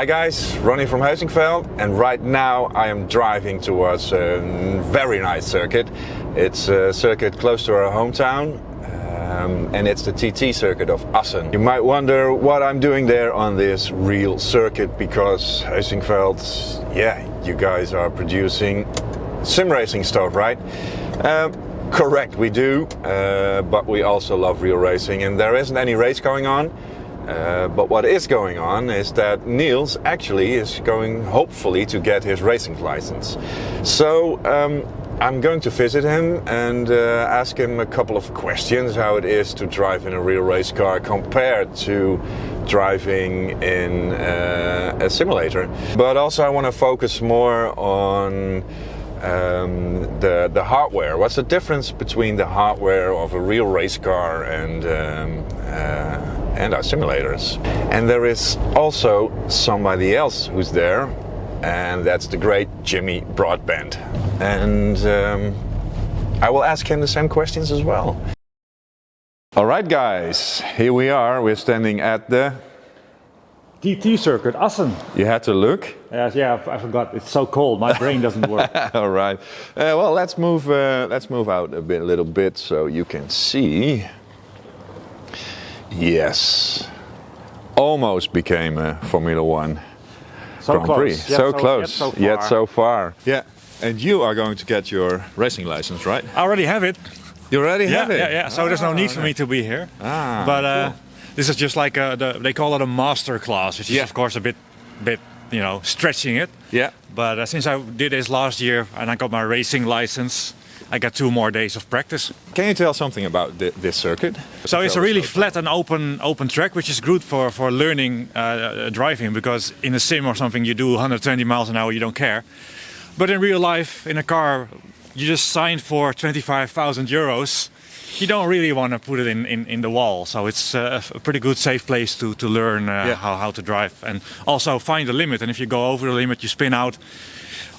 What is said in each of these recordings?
Hi guys, Ronnie from Heusinkveld, and right now I am driving towards a very nice circuit. It's a circuit close to our hometown, and it's the TT circuit of Assen. You might wonder what I'm doing there on this real circuit, because Heusinkveld, yeah, you guys are producing sim racing stuff, right? Correct, we do, but we also love real racing, and there isn't any race going on. But what is going on is that Niels actually is going, hopefully, to get his racing license. So I'm going to visit him and ask him a couple of questions, how it is to drive in a real race car compared to driving in a simulator. But also I want to focus more on the hardware. What's the difference between the hardware of a real race car and our simulators? And there is also somebody else who's there, and that's the great Jimmy Broadbent. And I will ask him the same questions as well. All right, guys, here we are. We're standing at the TT circuit, Assen. You had to look? Yes, yeah, I forgot. It's so cold. My brain doesn't work. All right. Well, let's move out a little bit so you can see. Yes, almost became a Formula One Grand Prix. So close, yet so far. Yeah, and you are going to get your racing license, right? I already have it. You already have it? Yeah. So there's no need for me to be here. But cool. This is just like they call it a master class, which is of course a bit, stretching it. Yeah. But since I did this last year and I got my racing license, I got 2 more days of practice. Can you tell something about this circuit? So it's a really flat and open track, which is good for learning driving, because in a sim or something you do 120 miles an hour, you don't care. But in real life, in a car, you just signed for 25,000 euros. You don't really want to put it in the wall. So it's a pretty good safe place to learn how to drive, and also find the limit. And if you go over the limit, you spin out.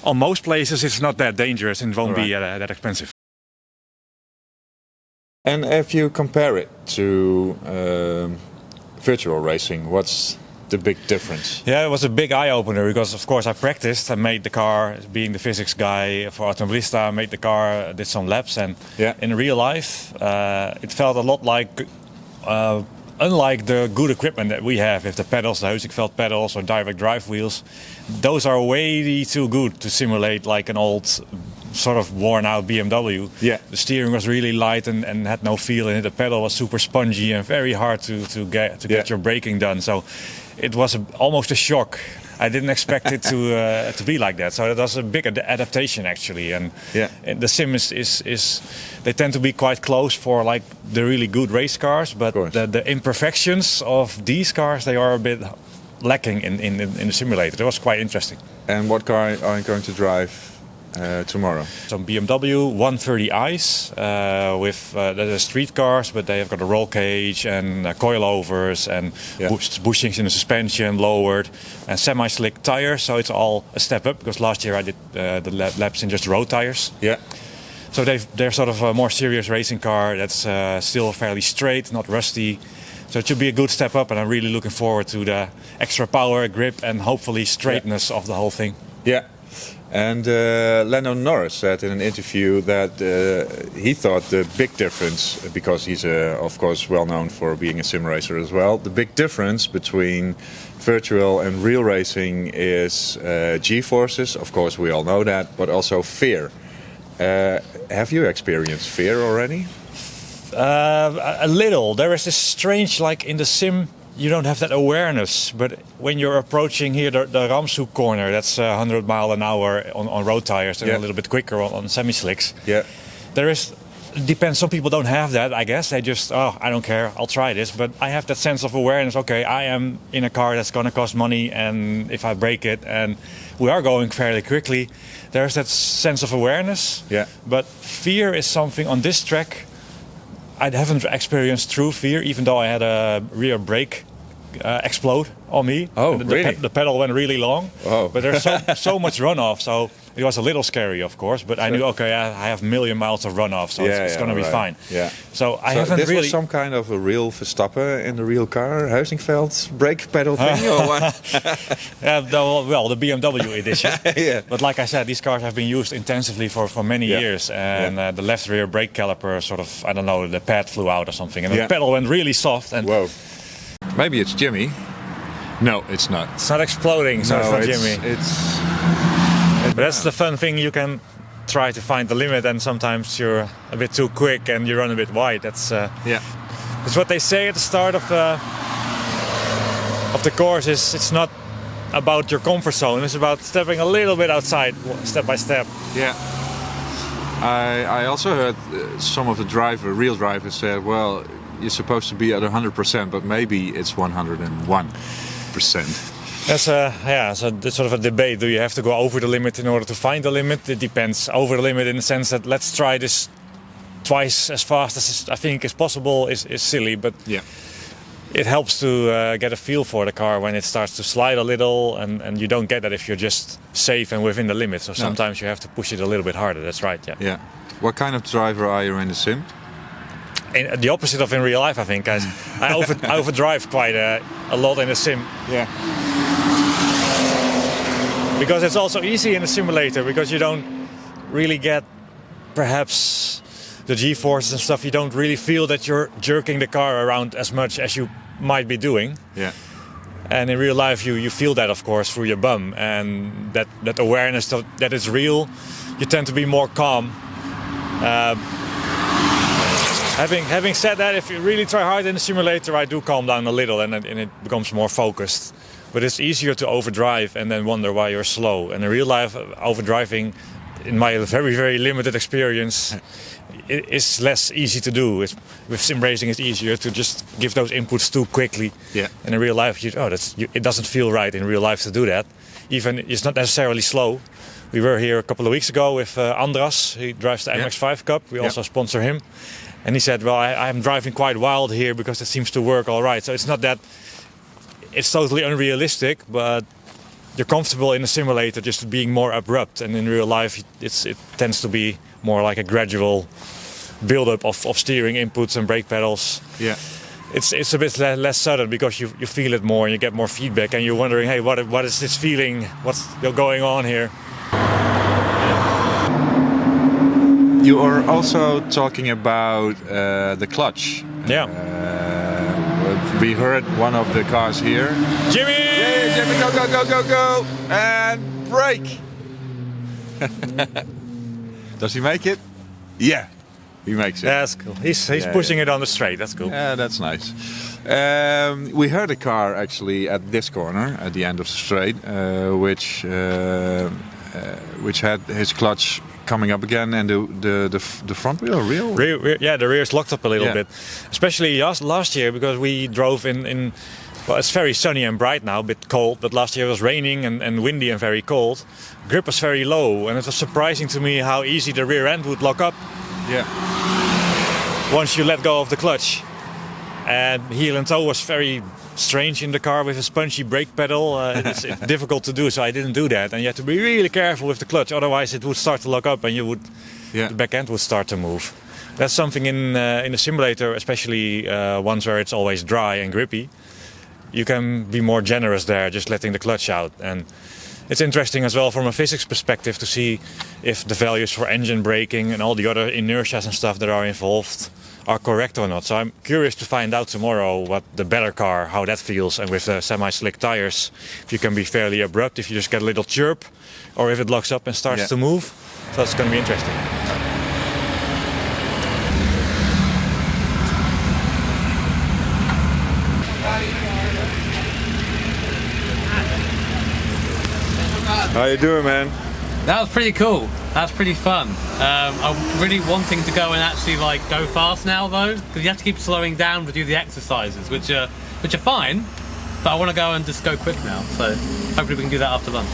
On most places it's not that dangerous and won't be that expensive. And if you compare it to virtual racing, what's the big difference? Yeah, it was a big eye-opener, because of course I practiced. I made the car, being the physics guy for Automobilista, I made the car, did some laps, and in real life it felt a lot like, unlike the good equipment that we have with the pedals, the Heusinkveld pedals or direct drive wheels, those are way too good to simulate like an old sort of worn out BMW. Yeah. The steering was really light and had no feel in it. The pedal was super spongy and very hard to get your braking done. So it was almost a shock. I didn't expect it to be like that. So it was a big adaptation actually. And the sim is they tend to be quite close for like the really good race cars, but the imperfections of these cars, they are a bit lacking in the simulator. It was quite interesting. And what car are you going to drive tomorrow? Some BMW 130i's with the street cars, but they have got a roll cage and coilovers and bushings in the suspension lowered and semi-slick tires. So it's all a step up, because last year I did the laps in just road tires. Yeah. So they're sort of a more serious racing car that's still fairly straight, not rusty. So it should be a good step up, and I'm really looking forward to the extra power, grip, and hopefully straightness of the whole thing. Yeah. And Lando Norris said in an interview that he thought the big difference, because he's of course well known for being a sim racer as well, the big difference between virtual and real racing is G-forces. Of course we all know that, but also fear. Have you experienced fear already? A little. There is this strange, like in the sim, you don't have that awareness, but when you're approaching here the Ramshoek corner, that's 100 miles an hour on road tires and a little bit quicker on semi-slicks. Yeah. There is, depends, some people don't have that, I guess. They just, I don't care, I'll try this. But I have that sense of awareness, okay, I am in a car that's going to cost money, and if I break it, and we are going fairly quickly, there's that sense of awareness. Yeah. But fear is something on this track I haven't experienced true fear, even though I had a rear brake explode on me. Oh, really? The pedal went really long. Oh. But there's so much runoff, so It was a little scary, of course, but I knew, okay, I have a million miles of runoff, so it's going to be fine. Yeah. So I haven't this really... was some kind of a real Verstappen in the real car, Heusinkveld's brake pedal thing, or what? The BMW edition. Yeah. But like I said, these cars have been used intensively for many years, and the left rear brake caliper sort of, I don't know, the pad flew out or something, and the pedal went really soft. And whoa. Maybe it's Jimmy. No, it's not. It's not exploding, so no, it's not Jimmy. But that's the fun thing. You can try to find the limit, and sometimes you're a bit too quick and you run a bit wide. That's what they say at the start of the course. It's not about your comfort zone. It's about stepping a little bit outside, step by step. Yeah. I also heard some of the real drivers said, well, you're supposed to be at 100%, but maybe it's 101%. That's it's sort of a debate. Do you have to go over the limit in order to find the limit? It depends. Over the limit in the sense that let's try this twice as fast as I think is possible is silly, but it helps to get a feel for the car when it starts to slide a little, and you don't get that if you're just safe and within the limit. So sometimes you have to push it a little bit harder. That's right. Yeah. What kind of driver are you in the sim? The opposite of in real life, I think. I overdrive quite a lot in the sim. Yeah. Because it's also easy in a simulator, because you don't really get perhaps the G-forces and stuff. You don't really feel that you're jerking the car around as much as you might be doing. Yeah. And in real life you feel that, of course, through your bum, and that awareness that it's real. You tend to be more calm. Having said that, if you really try hard in the simulator, I do calm down a little, and it becomes more focused. But it's easier to overdrive and then wonder why you're slow. And in real life, overdriving, in my very, very limited experience, is less easy to do. With sim racing, it's easier to just give those inputs too quickly. Yeah. And in real life, it doesn't feel right in real life to do that. Even it's not necessarily slow. We were here a couple of weeks ago with Andras. He drives the MX-5 Cup. We also sponsor him. And he said, well, I'm driving quite wild here because it seems to work all right. So it's not that it's totally unrealistic, but you're comfortable in a simulator just being more abrupt. And in real life, it tends to be more like a gradual build-up of steering inputs and brake pedals. Yeah. It's a bit less sudden because you feel it more and you get more feedback, and you're wondering, hey, what is this feeling? What's going on here? You are also talking about the clutch. Yeah. We heard one of the cars here. Jimmy! Yeah, Jimmy, go, go, go, go, go! And brake! Does he make it? Yeah, he makes it. Yeah, that's cool. He's pushing it on the straight, that's cool. Yeah, that's nice. We heard a car actually at this corner, at the end of the straight, which had his clutch coming up again, and the front wheel rear, yeah, the rear is locked up a little bit, especially last year, because we drove in well, it's very sunny and bright now, a bit cold, but last year it was raining and windy and very cold. Grip was very low, and it was surprising to me how easy the rear end would lock up once you let go of the clutch. And heel and toe was very strange in the car with a spongy brake pedal. It's difficult to do, so I didn't do that. And you have to be really careful with the clutch, otherwise it would start to lock up and the back end would start to move. That's something in the simulator, especially ones where it's always dry and grippy. You can be more generous there, just letting the clutch out. And it's interesting as well from a physics perspective to see if the values for engine braking and all the other inertias and stuff that are involved are correct or not. So I'm curious to find out tomorrow what the better car, how that feels, and with the semi-slick tires, if you can be fairly abrupt, if you just get a little chirp, or if it locks up and starts to move. So that's going to be interesting. How you doing, man? That was pretty cool. That's pretty fun. I'm really wanting to go and actually go fast now though, because you have to keep slowing down to do the exercises, which are fine. But I want to go and just go quick now. So hopefully we can do that after lunch.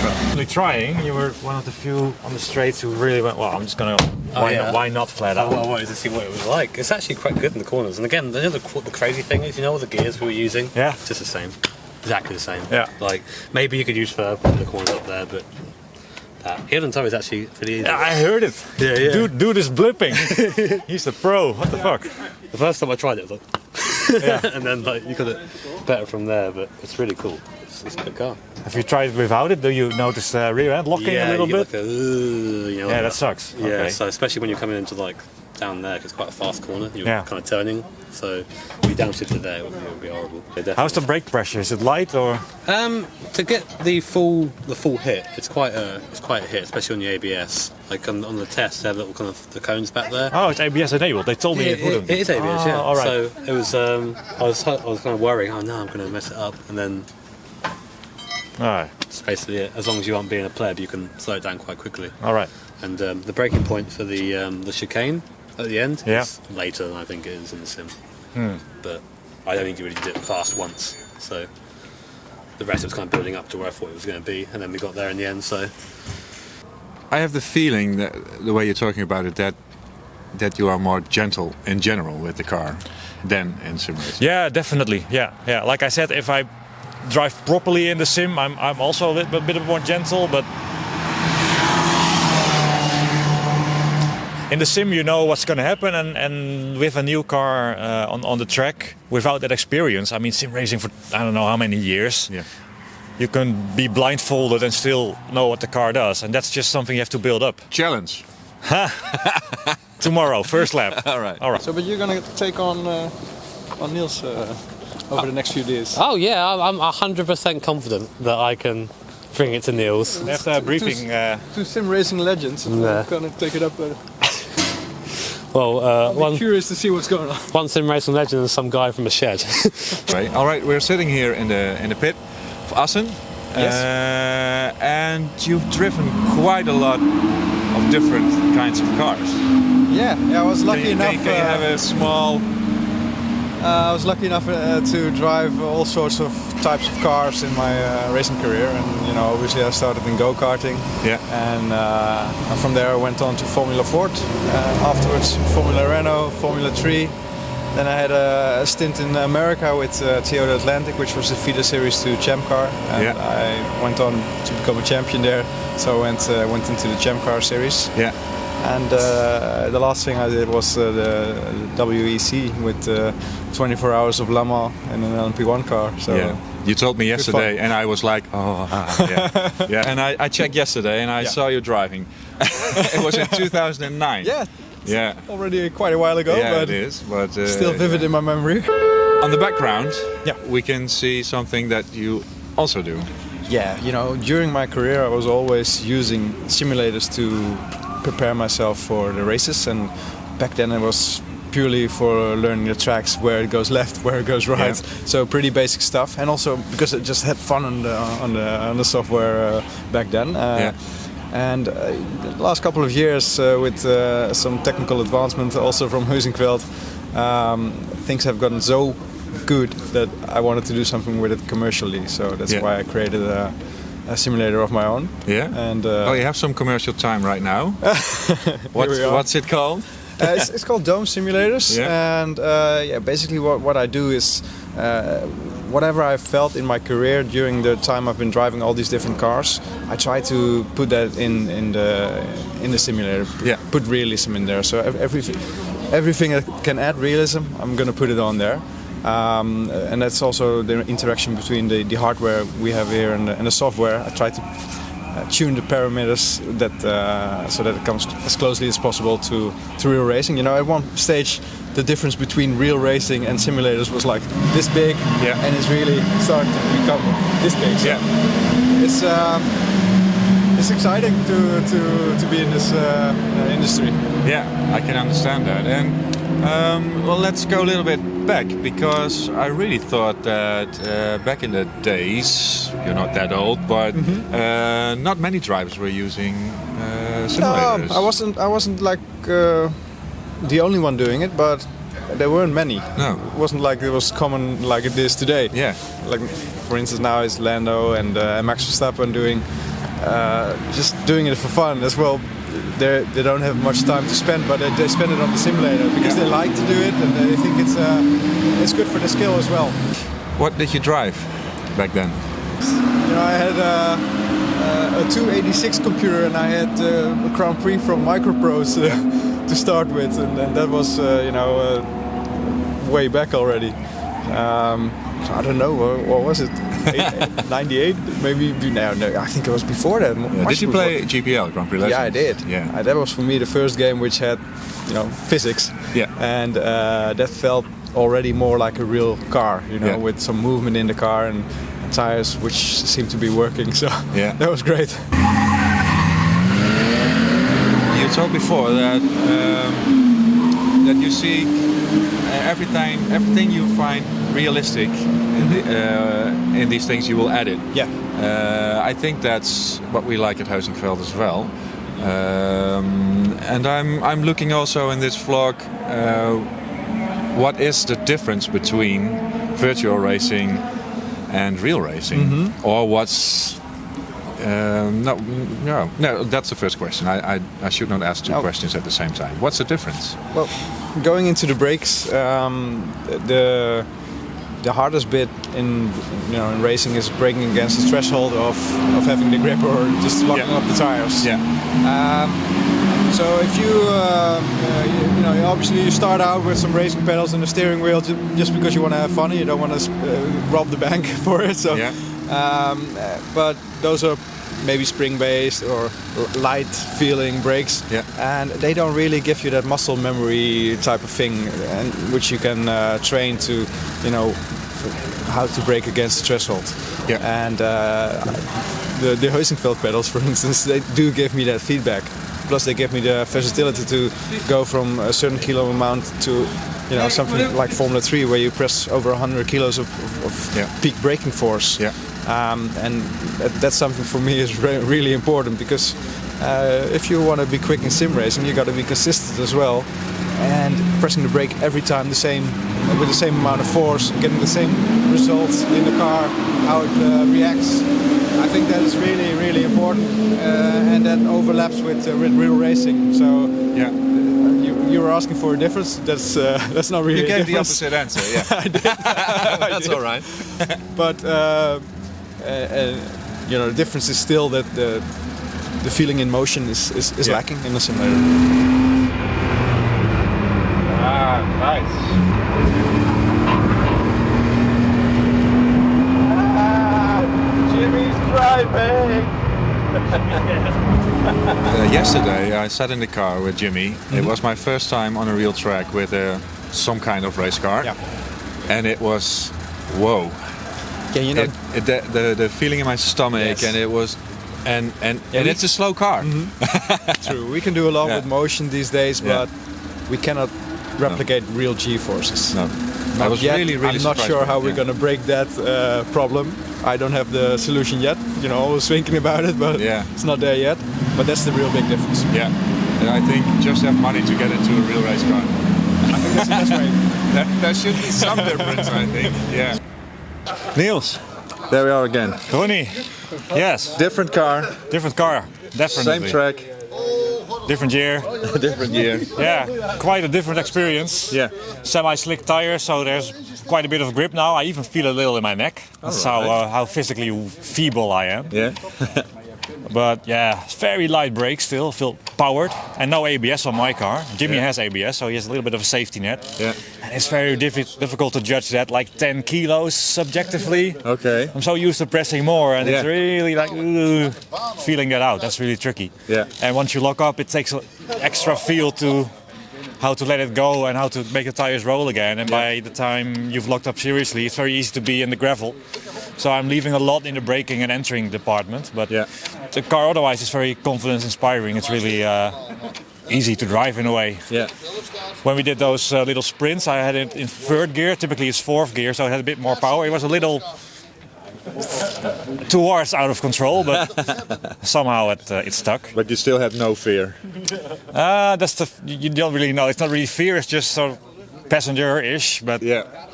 Actually trying, you were one of the few on the straights who really went, well, I'm just going to, why not flat out? I wanted to see what it was like. It's actually quite good in the corners. And again, the crazy thing is, all the gears we were using? Yeah. It's just the same. Exactly the same. Yeah. Maybe you could use for the corners up there, but that. Heel and toe is actually pretty easy. I heard it. Yeah. Dude is blipping. He's the pro. What the fuck? The first time I tried it, I was like, and then like you got it better from there. But it's really cool. It's a good car. Have you tried it without it? Do you notice rear end locking a little bit? Like you know, Yeah, that sucks. Yeah, Okay. so especially when you're coming into like down there, 'cause it's quite a fast corner. You're Yeah. kind of turning, so if you downshifted there, it would be horrible. Yeah, How's the brake pressure? Is it light or? To get the full hit, it's quite a hit, especially on the ABS. Like on the test, they have little kind of the cones back there. Oh, it's ABS enabled. They told me it wouldn't. It is ABS, yeah. All right. So it was. I was kind of worrying. Oh no, I'm going to mess it up, and then All right. it's basically it. As long as you aren't being a pleb, you can slow it down quite quickly. All right. And the braking point for the chicane at the end Yeah. is later than I think it is in the sim. But I don't think you really did it fast once. So the rest was kind of building up to where I thought it was going to be, and then we got there in the end. So I have the feeling that the way you're talking about it, that you are more gentle in general with the car than in sim racing. Yeah, definitely. Yeah. Like I said, if I drive properly in the sim, I'm also a bit more gentle, but in the sim you know what's going to happen, and with a new car on the track, without that experience, I mean sim racing for I don't know how many years, you can be blindfolded and still know what the car does, and that's just something you have to build up. Challenge. Tomorrow, first lap. All right. So, but you're gonna take on Niels over the next few days. oh yeah, I'm 100% confident that I can bring it to Niels. After a briefing, Two sim racing legends. Yeah. I'm gonna take it up. Well, I'm curious to see what's going on. one sim racing legend and some guy from a shed. Right. All right. We're sitting here in the pit of Assen. Yes. And you've driven quite a lot of different kinds of cars. Yeah. I was lucky enough. Can you have a small? I was lucky enough to drive all sorts of types of cars in my racing career, and obviously I started in go-karting. Yeah. And from there I went on to Formula Ford. Afterwards, Formula Renault, Formula 3. Then I had a stint in America with Toyota Atlantic, which was the feeder series to Champ Car, and I went on to become a champion there. So I went into the Champ Car series. Yeah. And the last thing I did was the WEC with 24 hours of Le Mans in an LMP1 car. So you told me yesterday, and I was like, yeah. And I checked yesterday, and I saw you driving. It was in 2009. Yeah. Already quite a while ago, Yeah, but it is. But still vivid in my memory. On the background, we can see something that you also do. Yeah, during my career I was always using simulators to prepare myself for the races, and back then it was purely for learning the tracks, where it goes left, where it goes right. So pretty basic stuff, and also because I just had fun on the software back then. And the last couple of years, with some technical advancement also from Heusinkveld, things have gotten so good that I wanted to do something with it commercially. So that's why I created a simulator of my own. Yeah. And you have some commercial time right now. What's it called? It's called Dome Simulators. Yeah. And basically what I do is whatever I've felt in my career during the time I've been driving all these different cars, I try to put that in the simulator. Put realism in there. So everything that can add realism, I'm going to put it on there. And that's also the interaction between the hardware we have here and the software. I try to tune the parameters that so that it comes as closely as possible to real racing. At one stage the difference between real racing and simulators was like this big, and it's really starting to become this big. So it's exciting to be in this industry. Yeah, I can understand that. And let's go a little bit back, because I really thought that back in the days, you're not that old, but not many drivers were using simulators. I wasn't like the only one doing it, but there weren't many. No. It wasn't like it was common like it is today. Yeah. Like for instance now it's Lando and Max Verstappen doing just doing it for fun as well. They don't have much time to spend, but they spend it on the simulator because they like to do it, and they think it's good for the skill as well. What did you drive back then? I had a 286 computer, and I had a Grand Prix from Microprose to start with, and that was way back already. So I don't know, what was it? 98? Maybe, no, I think it was before that. Yeah. Did you play GPL, Grand Prix Legends? Yeah, I did. Yeah. That was for me the first game which had, physics. Yeah. And that felt already more like a real car, with some movement in the car and tires which seemed to be working. So that was great. You told before that that you see everything you find realistic in these things, you will add it. Yeah. I think that's what we like at Heusinkveld as well. And I'm looking also in this vlog, what is the difference between virtual racing and real racing, or what's no, that's the first question. I should not ask two questions at the same time. What's the difference? Well, going into the brakes, the hardest bit in racing is braking against the threshold of having the grip or just locking up the tires. Yeah. So if you obviously you start out with some racing pedals and the steering wheel just because you want to have fun. You don't want to rob the bank for it. So, but those are maybe spring-based or light-feeling brakes, and they don't really give you that muscle memory type of thing, and which you can train to, how to brake against the threshold. Yeah. And the Heusinkveld pedals, for instance, they do give me that feedback. Plus, they give me the versatility to go from a certain kilo amount to, something like Formula 3, where you press over 100 kilos of peak braking force. Yeah. And that's something for me is really important, because if you want to be quick in sim racing, you got to be consistent as well, and pressing the brake every time with the same amount of force, getting the same results in the car, how it reacts. I think that is really, really important, and that overlaps with real racing. So you were asking for a difference. That's not really. You gave a the opposite answer. Yeah, I did. that's all right. But the difference is still that the feeling in motion is lacking in the simulator. Nice. Jimmy's driving. Yesterday I sat in the car with Jimmy. It was my first time on a real track with some kind of race car, and it was whoa. Yeah, the feeling in my stomach, and it was, and it's a slow car. True, we can do a lot with motion these days, but we cannot replicate real G-forces. No, I was really I'm not sure how we're going to break that problem. I don't have the solution yet. Always thinking about it, but it's not there yet. But that's the real big difference. Yeah, and I think just have money to get into a real race car. I think that's the best way. There should be some difference, I think. Yeah. Niels, there we are again. Ronnie, yes. Different car, definitely. same track, different year. different year. Yeah, quite a different experience. Yeah. Semi-slick tires, so there's quite a bit of grip now. I even feel a little in my neck. That's how physically feeble I am. Yeah. But it's very light brakes still, feel powered, and no ABS on my car. Jimmy has ABS, so he has a little bit of a safety net. Yeah. And it's very difficult to judge that, like 10 kilos subjectively. Okay. I'm so used to pressing more, and it's really like feeling that out. That's really tricky. Yeah. And once you lock up, it takes extra feel to how to let it go and how to make the tires roll again. And by the time you've locked up seriously, it's very easy to be in the gravel. So I'm leaving a lot in the braking and entering department. But the car otherwise is very confidence-inspiring. It's really easy to drive in a way. Yeah. When we did those little sprints, I had it in third gear. Typically it's fourth gear, so it had a bit more power. It was a little towards out of control, but somehow it stuck. But you still had no fear. You don't really know. It's not really fear. It's just sort of passenger-ish, but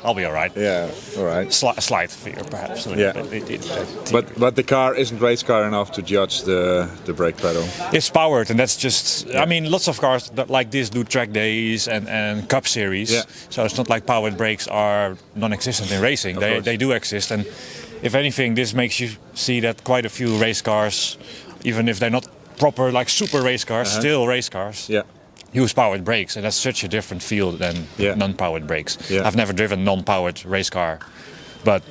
I'll be all right. Yeah, all right. Slight fear, perhaps. But the car isn't race car enough to judge the brake pedal. It's powered, and that's just. I mean, lots of cars like this do track days and Cup Series. Yeah. So it's not like powered brakes are non-existent in racing. They do exist, and if anything, this makes you see that quite a few race cars, even if they're not proper like super race cars, still race cars. Yeah. Use powered brakes, and that's such a different feel than non-powered brakes. Yeah. I've never driven a non-powered race car, but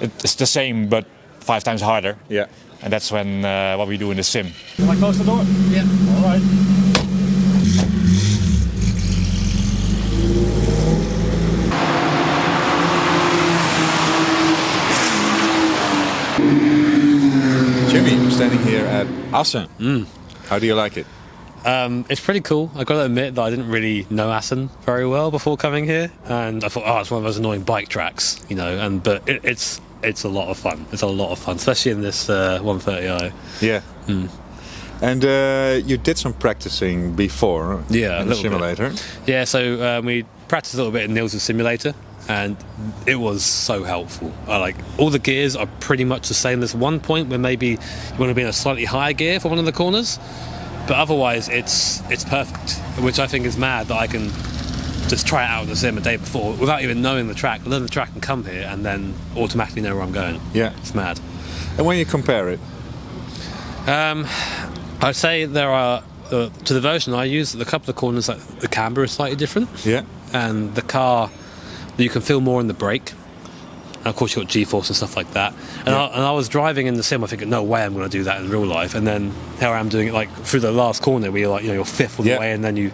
it's the same, but 5 times harder. Yeah. And that's when what we do in the sim. Can I close the door? Yeah. All right. Jimmy, I'm standing here at Assen. How do you like it? It's pretty cool. I've got to admit that I didn't really know Assen very well before coming here, and I thought, oh, it's one of those annoying bike tracks, you know. But it's a lot of fun. It's a lot of fun, especially in this 130i. Yeah. And you did some practicing before in the simulator. Bit. Yeah, so we practiced a little bit in Niels' simulator, and it was so helpful. Like all the gears are pretty much the same. There's one point where maybe you want to be in a slightly higher gear for one of the corners, but otherwise it's perfect, which I think is mad that I can just try it out in the sim a day before without even knowing the track, learn the track and come here and then automatically know where I'm going. Yeah. It's mad. And when you compare it? I'd say there are, to the version I use, a couple of corners, like the camber is slightly different. Yeah. And the car, you can feel more in the brake. And of course you've got G-force and stuff like that. And, I was driving in the sim, I think, no way I'm going to do that in real life. And then here I am doing it like through the last corner where you're like, you know, you're fifth of the way and then you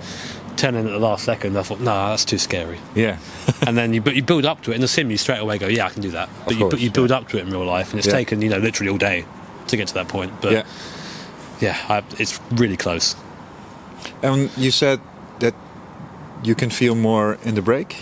turn in at the last second. I thought, no, that's too scary. Yeah. And then you build up to it. In the sim, you straight away go, yeah, I can do that. But you build up to it in real life, and it's taken, you know, literally all day to get to that point. But it's really close. And you said that you can feel more in the brake.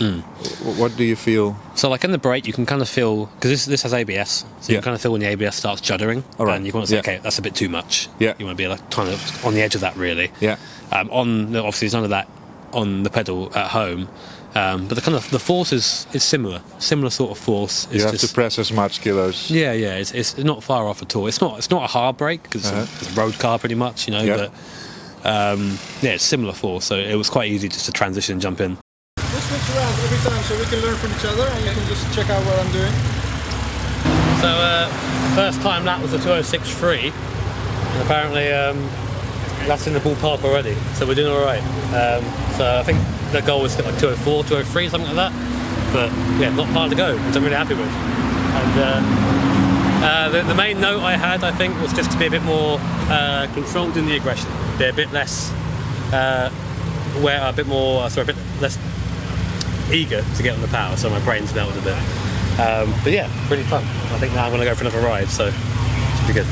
What do you feel? So like in the brake, you can kind of feel, because this has ABS, so you can kind of feel when the ABS starts juddering. All right. And you want to say, okay, that's a bit too much. Yeah. You want to be like kind of on the edge of that, really. Yeah. Obviously, there's none of that on the pedal at home. But the force is similar sort of force. You have to press as much kilos. Yeah, it's not far off at all. It's not a hard brake because it's a road car pretty much, you know. Yeah. But it's similar force, so it was quite easy just to transition and jump in. We'll switch around every time so we can learn from each other, and you can just check out what I'm doing. So first time lap was a 206.3, and apparently that's in the ballpark already, so we're doing all right. So I think the goal was to get like 204, 203, something like that. But yeah, not far to go, which I'm really happy with. And the main note I had, I think, was just to be a bit more controlled in the aggression, be a bit less, a bit less eager to get on the power, so my brain's melted a bit. But yeah, pretty fun. I think now I'm going to go for another ride, so it should be good.